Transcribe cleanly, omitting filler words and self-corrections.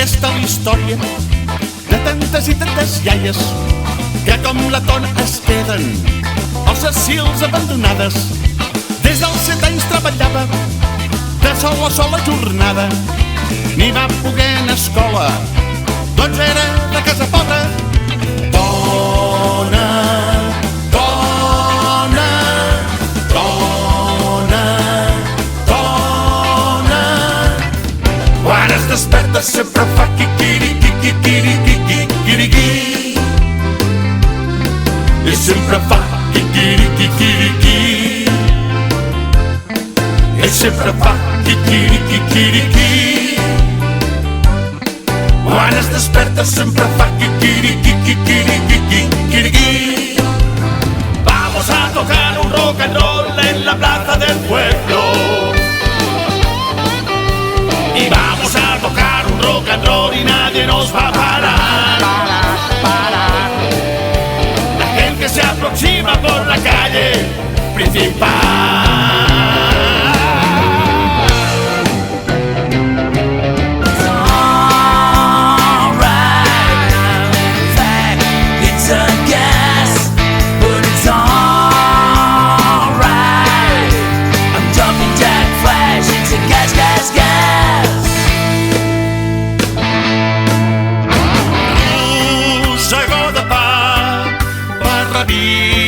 aquesta la història de tantes i tantes iaies que com la tona es queden als asils abandonades. Des dels 7 anys treballava de sol a sol la jornada, ni va poder anar a escola, doncs era de casa pobra. Dona, dona, dona, dona, quan es desperta sempre fa quiquiriqui, i sempre fa quiquiriqui, i sempre fa quiquiriqui, quan es desperta sempre fa quiquiriqui. Vamos a tocar un rock and roll en la plaza del pueblo, y vamos a tocar un rock and roll y nadie nos va a parar. La gente se aproxima por la calle principal. Segó de pa, barra vi,